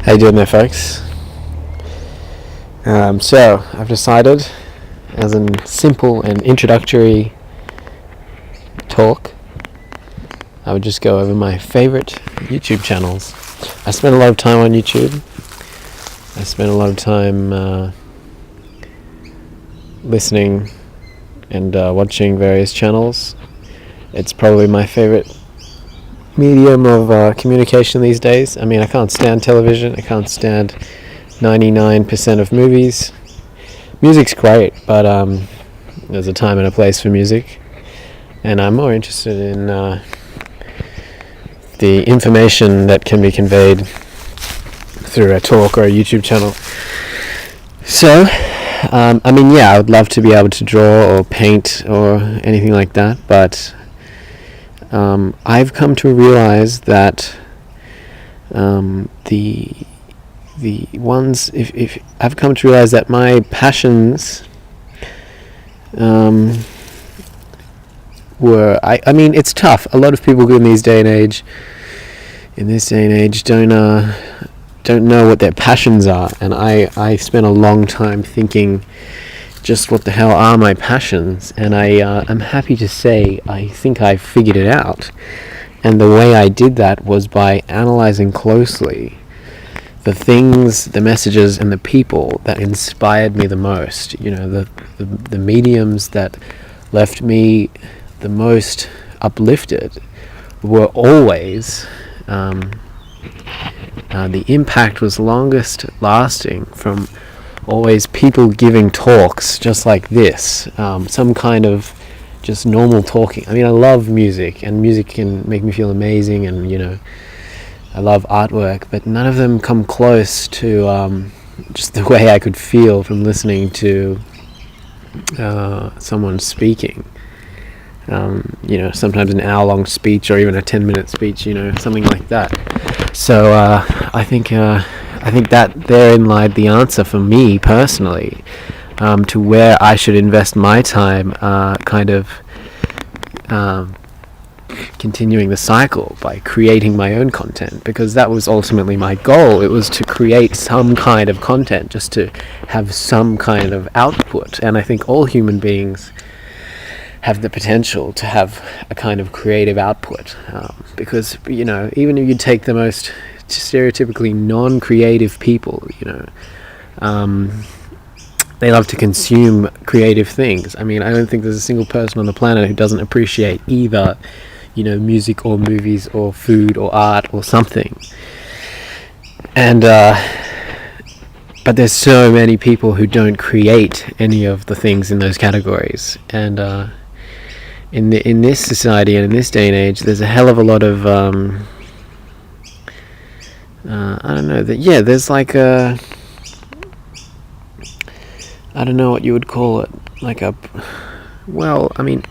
How you doing there, folks? So, I've decided, as a simple and introductory talk, I would just go over my favourite YouTube channels. I spend a lot of time on YouTube. I spend a lot of time listening and watching various channels. It's probably my favourite medium of communication these days. I mean, I can't stand television. I can't stand 99% of movies. Music's great, but there's a time and a place for music, and I'm more interested in the information that can be conveyed through a talk or a YouTube channel. So, I would love to be able to draw or paint or anything like that, but I've come to realize that the ones, if I've come to realize that my passions were, I mean, it's tough. A lot of people in this day and age don't know what their passions are, and I spent a long time thinking, just what the hell are my passions? And I'm happy to say I think I figured it out. And the way I did that was by analyzing closely the things, the messages, and the people that inspired me the most. You know, the mediums that left me the most uplifted were always, the impact was longest lasting from always people giving talks just like this, some kind of just normal talking. I mean, I love music, and music can make me feel amazing, and, you know, I love artwork, but none of them come close to just the way I could feel from listening to someone speaking. You know, sometimes an hour-long speech or even a 10-minute speech, you know, something like that. So I think that therein lied the answer for me personally, to where I should invest my time, continuing the cycle by creating my own content, because that was ultimately my goal. It was to create some kind of content, just to have some kind of output. And I think all human beings have the potential to have a kind of creative output, because, you know, even if you take the most stereotypically non-creative people, you know, they love to consume creative things. I mean, I don't think there's a single person on the planet who doesn't appreciate either, you know, music or movies or food or art or something. And but there's so many people who don't create any of the things in those categories. And in this society and in this day and age, there's a hell of a lot of I don't know, there's like a, I don't know what you would call it, like a, well, I mean,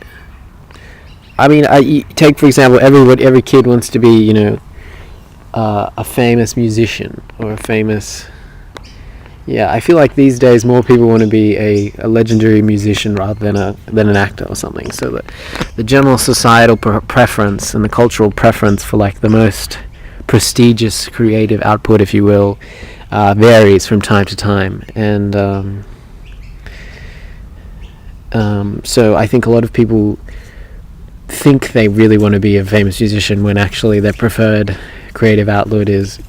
I take, for example, every kid wants to be, you know, a famous musician or a famous, I feel like these days more people want to be a legendary musician rather than an actor or something. So that the general societal preference and the cultural preference for like the most prestigious creative output, if you will, varies from time to time. And so I think a lot of people think they really want to be a famous musician when actually their preferred creative output is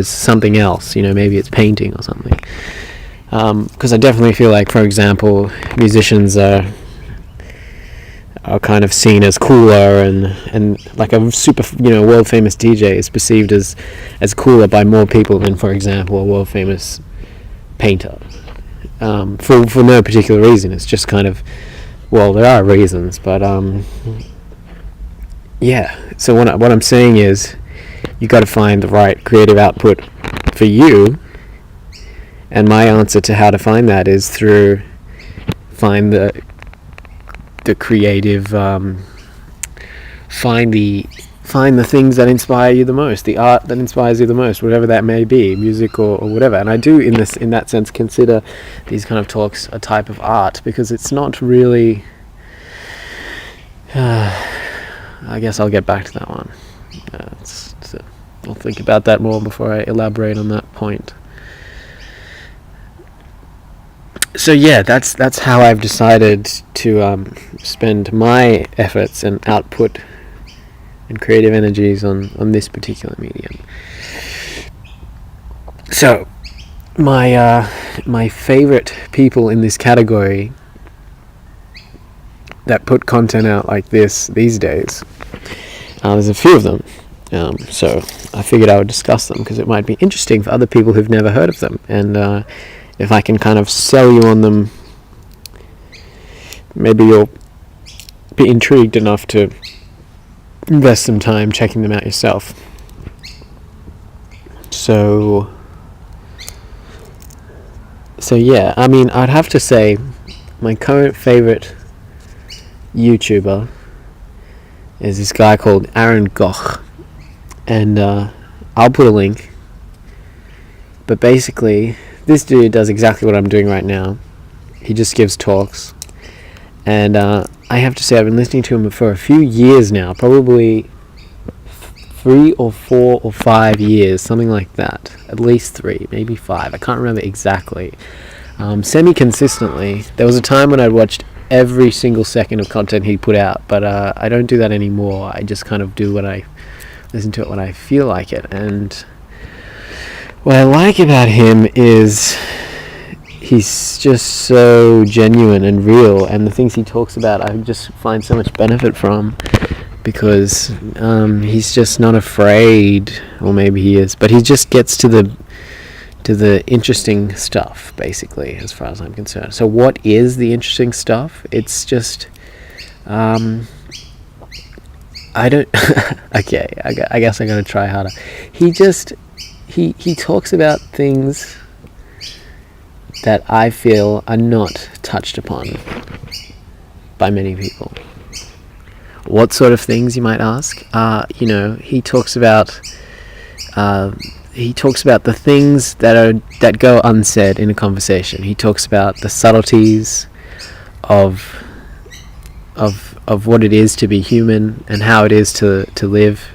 something else. You know, maybe it's painting or something. Because I definitely feel like, for example, musicians are kind of seen as cooler, and like a super, you know, world famous DJ is perceived as cooler by more people than, for example, a world famous painter. For no particular reason. It's just kind of, well, there are reasons, but so what I'm saying is, you got to find the right creative output for you, and my answer to how to find that is through find the creative, find the things that inspire you the most, the art that inspires you the most, whatever that may be, music or whatever. And I do in that sense consider these kind of talks a type of art, because it's not really, I guess I'll get back to that one. I'll think about that more before I elaborate on that point. So yeah, that's how I've decided to spend my efforts and output and creative energies on this particular medium. So my favorite people in this category that put content out like this these days, there's a few of them. So I figured I would discuss them because it might be interesting for other people who've never heard of them, and if I can kind of sell you on them, maybe you'll be intrigued enough to invest some time checking them out yourself. So yeah, I mean, I'd have to say my current favorite YouTuber is this guy called Aron Goch, and I'll put a link. But basically, this dude does exactly what I'm doing right now. He just gives talks, and I have to say I've been listening to him for a few years now, probably 3 or 4 or 5 years, something like that. At least 3, maybe 5. I can't remember exactly. Semi-consistently. There was a time when I'd watched every single second of content he put out, but I don't do that anymore. I just kind of do listen to it when I feel like it. And what I like about him is he's just so genuine and real, and the things he talks about I just find so much benefit from, because he's just not afraid, or maybe he is, but he just gets to the interesting stuff, basically, as far as I'm concerned. So what is the interesting stuff? It's just I don't okay, I guess I gotta try harder. He talks about things that I feel are not touched upon by many people. What sort of things, you might ask? He talks about the things that go unsaid in a conversation. He talks about the subtleties of what it is to be human, and how it is to live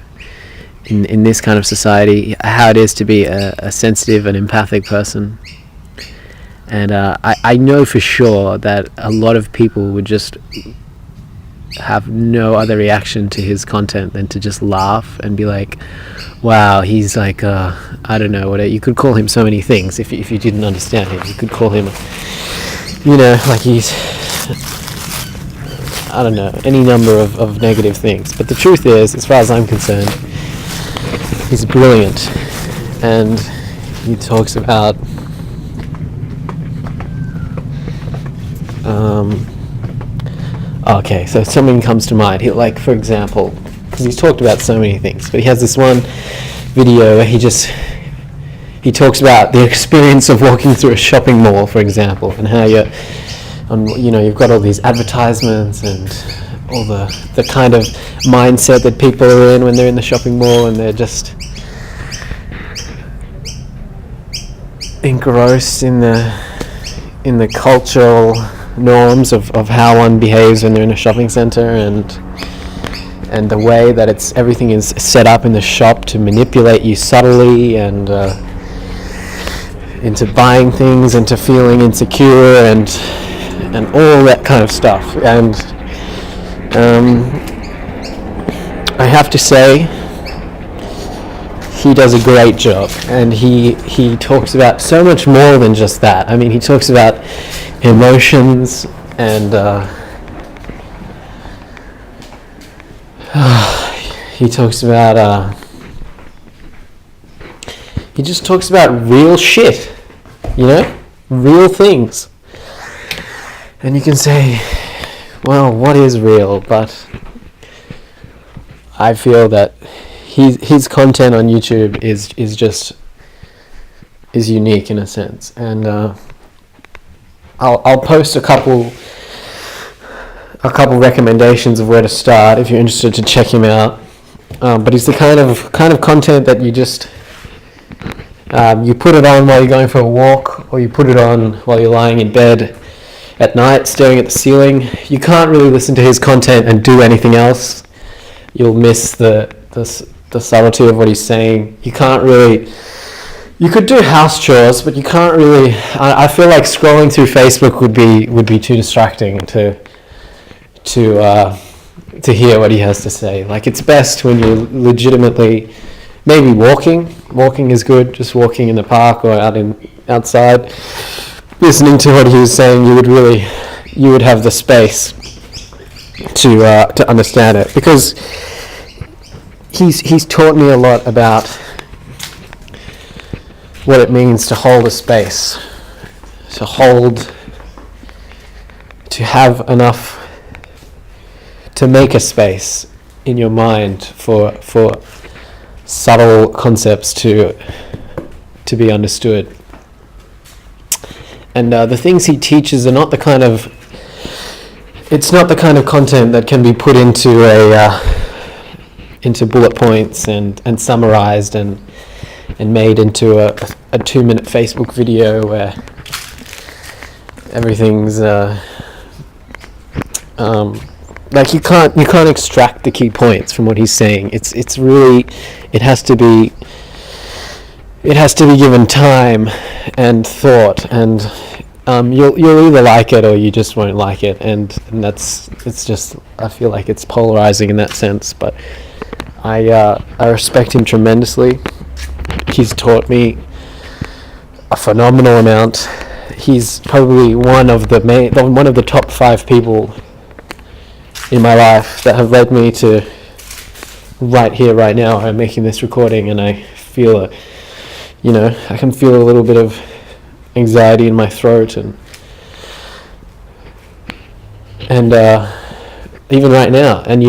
in this kind of society, how it is to be a sensitive and empathic person. And I know for sure that a lot of people would just have no other reaction to his content than to just laugh and be like, wow, he's like, I don't know, you could call him so many things if you didn't understand him. You could call him, like he's, I don't know, any number of negative things. But the truth is, as far as I'm concerned, he's brilliant. And he talks about okay, so something comes to mind. For example, because he's talked about so many things, but he has this one video where he talks about the experience of walking through a shopping mall, for example, and how you've got all these advertisements and all the kind of mindset that people are in when they're in the shopping mall, and they're just engrossed in the cultural norms of how one behaves when they're in a shopping center, and the way that everything is set up in the shop to manipulate you subtly and into buying things, into feeling insecure, and all that kind of stuff. And I have to say, he does a great job, and he talks about so much more than just that. I mean, he talks about emotions, and he just talks about real shit, real things. And you can say, well, what is real? But I feel that his content on YouTube is unique in a sense, and I'll post a couple recommendations of where to start if you're interested to check him out. But it's the kind of content that you just you put it on while you're going for a walk, or you put it on while you're lying in bed at night staring at the ceiling. You can't really listen to his content and do anything else. You'll miss the the subtlety of what he's saying. You can't really. You could do house chores, but you can't really. I feel like scrolling through Facebook would be too distracting to hear what he has to say. Like, it's best when you're legitimately maybe walking. Walking is good. Just walking in the park or outside, listening to what he was saying. You would have the space to understand it, because he's taught me a lot about what it means to hold a space, to have enough, to make a space in your mind for subtle concepts to be understood. And the things he teaches are not the kind of, it's not the kind of content that can be put into into bullet points and summarized and made into a 2-minute Facebook video where everything's like you can't extract the key points from what he's saying. It's really, it has to be given time and thought, and you'll either like it or you just won't like it, and it's just, I feel like it's polarizing in that sense. But I respect him tremendously. He's taught me a phenomenal amount. He's probably one of the top 5 people in my life that have led me to right here, right now. I'm making this recording, and I feel I can feel a little bit of anxiety in my throat, and even right now, and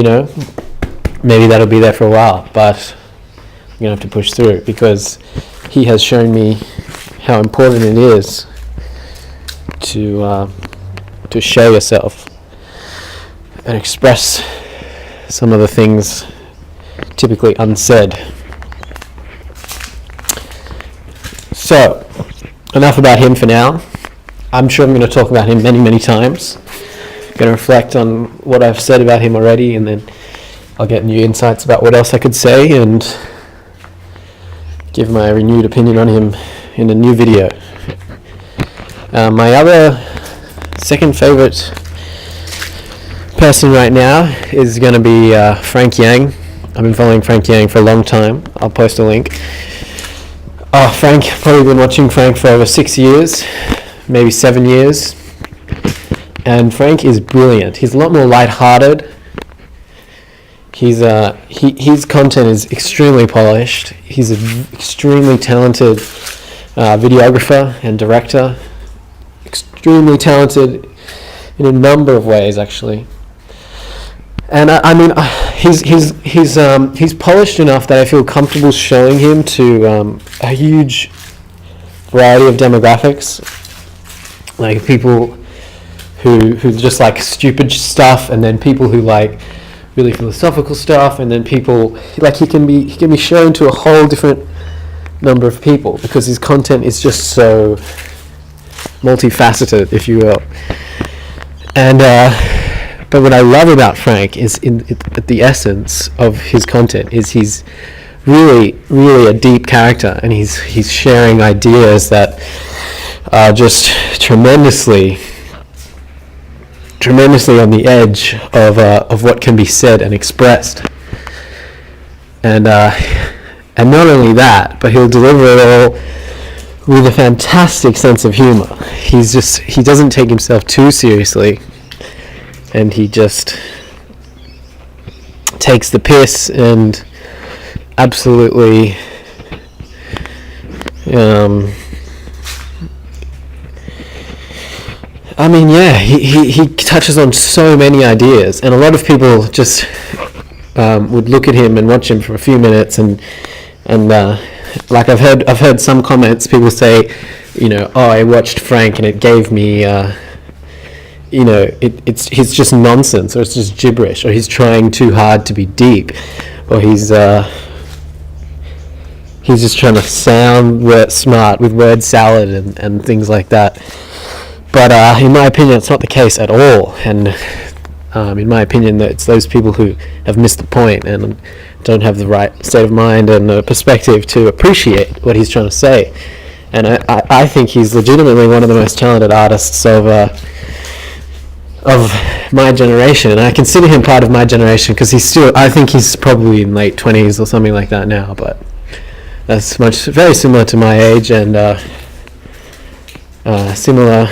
maybe that'll be there for a while, but I'm gonna have to push through, because he has shown me how important it is to show yourself and express some of the things typically unsaid. So, enough about him for now. I'm sure I'm going to talk about him many, many times. I'm going to reflect on what I've said about him already, and then I'll get new insights about what else I could say and give my renewed opinion on him in a new video. My other second favorite person right now is going to be Frank Yang. I've been following Frank Yang for a long time. I'll post a link. Frank, probably been watching Frank for over 6 years, maybe 7 years. And Frank is brilliant. He's a lot more lighthearted. His content is extremely polished. He's an extremely talented videographer and director. Extremely talented in a number of ways, actually. And he's polished enough that I feel comfortable showing him to a huge variety of demographics, like people who just like stupid stuff, and then people who like really philosophical stuff, and then people like he can be shown to a whole different number of people, because his content is just so multifaceted, if you will. And but what I love about Frank is at the essence of his content is he's really, really a deep character, and he's sharing ideas that are just tremendously on the edge of what can be said and expressed. And not only that, but he'll deliver it all with a fantastic sense of humor. He doesn't take himself too seriously, and he just takes the piss and absolutely he touches on so many ideas, and a lot of people just would look at him and watch him for a few minutes, and like I've heard some comments, people say, I watched Frank and it gave me he's just nonsense, or it's just gibberish, or he's trying too hard to be deep, or he's just trying to sound smart with word salad and things like that. But in my opinion, it's not the case at all. And in my opinion, that it's those people who have missed the point and don't have the right state of mind and perspective to appreciate what he's trying to say. And I think he's legitimately one of the most talented artists of my generation, and I consider him part of my generation because I think he's probably in late 20s or something like that now, but that's very similar to my age, and similar,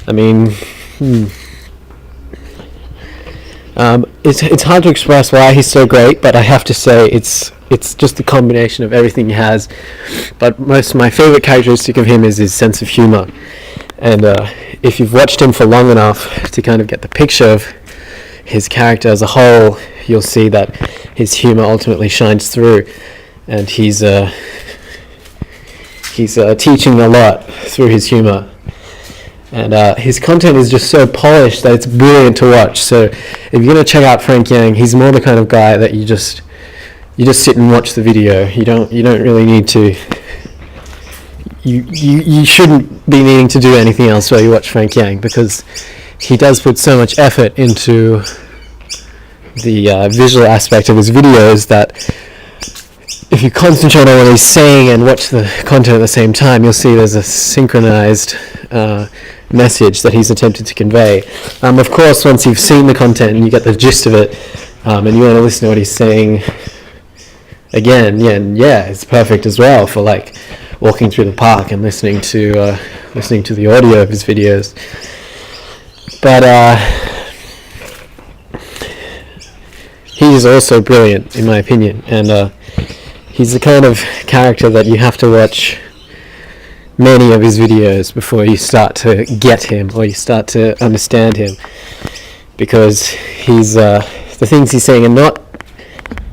I mean, it's hard to express why he's so great, but I have to say it's just the combination of everything he has. But my favorite characteristic of him is his sense of humor, and if you've watched him for long enough to kind of get the picture of his character as a whole, you'll see that his humor ultimately shines through, and he's teaching a lot through his humor. And his content is just so polished that it's brilliant to watch. So if you're going to check out Frank Yang, he's more the kind of guy that you just sit and watch the video. You don't really need to. You shouldn't be needing to do anything else while you watch Frank Yang, because he does put so much effort into the visual aspect of his videos that if you concentrate on what he's saying and watch the content at the same time, you'll see there's a synchronized message that he's attempted to convey. Of course, once you've seen the content and you get the gist of it, and you want to listen to what he's saying again, it's perfect as well for like walking through the park and listening to the audio of his videos. But he's also brilliant, in my opinion, and he's the kind of character that you have to watch many of his videos before you start to get him or you start to understand him, because the things he's saying are not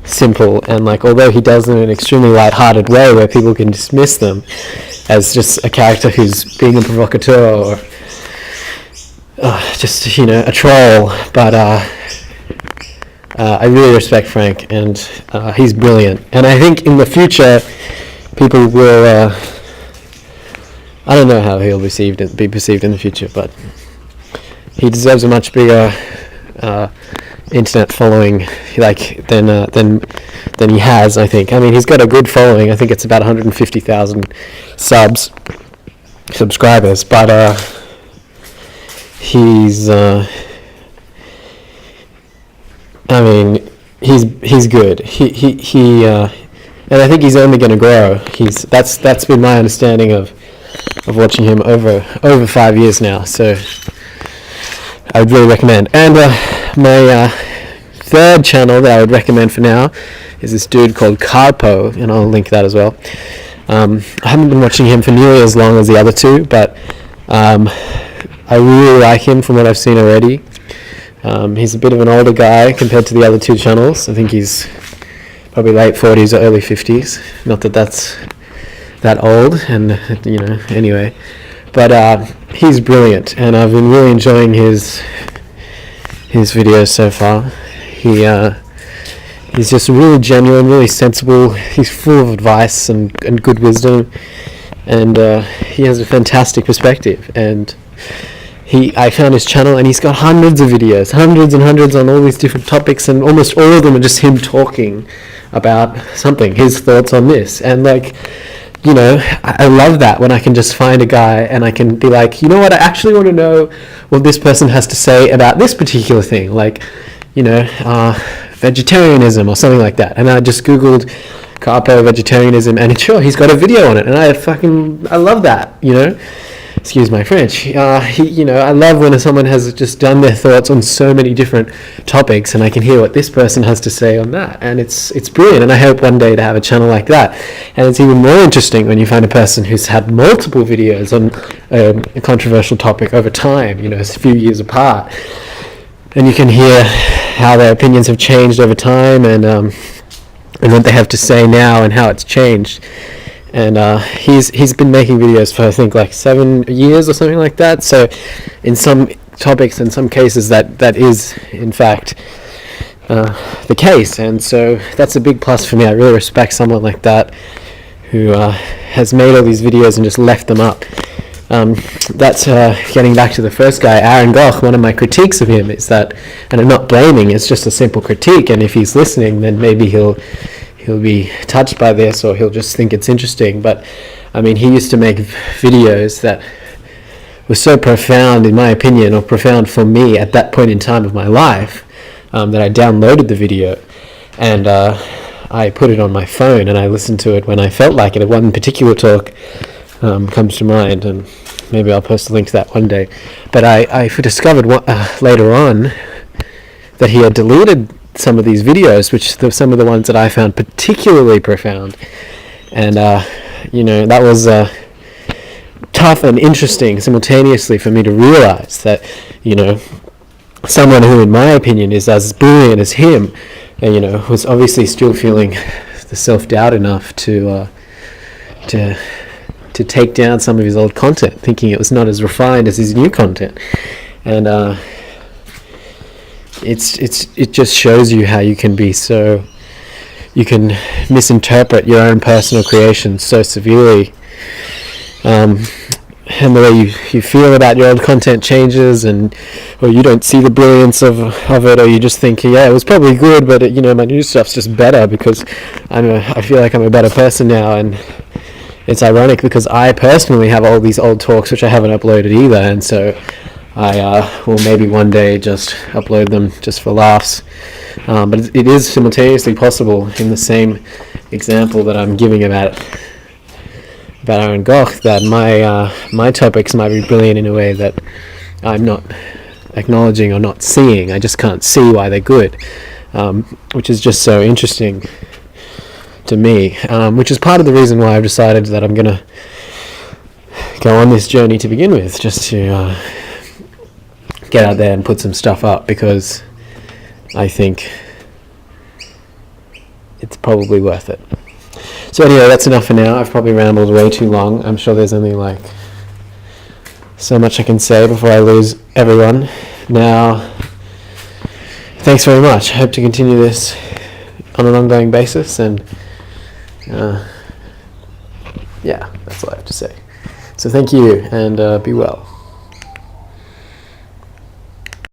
simple, and like although he does them in an extremely light-hearted way where people can dismiss them as just a character who's being a provocateur or just a troll, but I really respect Frank, and he's brilliant, and I think in the future people will I don't know how he'll be perceived in the future, but he deserves a much bigger internet following than he has, I think. I mean, he's got a good following. I think it's about 150,000 subscribers, but he's he's good. He and I think he's only going to grow. That's been my understanding of watching him over 5 years now. So I would really recommend. And my third channel that I would recommend for now is this dude called Carpo, and I'll link that as well. I haven't been watching him for nearly as long as the other two, but I really like him from what I've seen already. He's a bit of an older guy compared to the other two channels. I think he's probably late 40s or early 50s. Not that that's that old, and anyway. But he's brilliant, and I've been really enjoying his videos so far. He's just really genuine, really sensible. He's full of advice and good wisdom, and he has a fantastic perspective. And I found his channel, and he's got hundreds of videos, hundreds and hundreds on all these different topics, and almost all of them are just him talking about something, his thoughts on this. And I love that when I can just find a guy and I can be like, you know what, I actually want to know what this person has to say about this particular thing, like, vegetarianism or something like that. And I just Googled Carpo vegetarianism, and sure, he's got a video on it, and I love that, Excuse my French. I love when someone has just done their thoughts on so many different topics, and I can hear what this person has to say on that, and it's brilliant. And I hope one day to have a channel like that. And it's even more interesting when you find a person who's had multiple videos on a controversial topic over time, a few years apart, and you can hear how their opinions have changed over time, and what they have to say now and how it's changed. And he's been making videos for I think like 7 years or something like that. So in some topics, in some cases, that is in fact the case. And so that's a big plus for me. I really respect someone like that who has made all these videos and just left them up. That's getting back to the first guy, Aron Goch. One of my critiques of him is that, and I'm not blaming, it's just a simple critique, and if he's listening, then maybe he'll be touched by this, or he'll just think it's interesting. But I mean, he used to make videos that were so profound, in my opinion, or profound for me at that point in time of my life, that I downloaded the video and I put it on my phone and I listened to it when I felt like it. One particular talk comes to mind, and maybe I'll post a link to that one day. But I discovered later on that he had deleted some of these videos, which some of the ones that I found particularly profound. And that was tough and interesting simultaneously for me to realize that, someone who, in my opinion, is as brilliant as him, was obviously still feeling the self-doubt enough to take down some of his old content, thinking it was not as refined as his new content. And it just shows you how you can misinterpret your own personal creations so severely, and the way you feel about your old content changes, or you don't see the brilliance of it, or you just think, yeah, it was probably good, but my new stuff's just better because I feel like I'm a better person now. And it's ironic because I personally have all these old talks which I haven't uploaded either, and so I will maybe one day just upload them just for laughs. But it is simultaneously possible, in the same example that I'm giving about Aron Goch, that my topics might be brilliant in a way that I'm not acknowledging or not seeing. I just can't see why they're good, which is just so interesting to me, which is part of the reason why I've decided that I'm going to go on this journey to begin with, just to get out there and put some stuff up, because I think it's probably worth it. So anyway, that's enough for now. I've probably rambled way too long. I'm sure there's only so much I can say before I lose everyone. Now, thanks very much. I hope to continue this on an ongoing basis, and yeah, that's all I have to say. So thank you, and be well.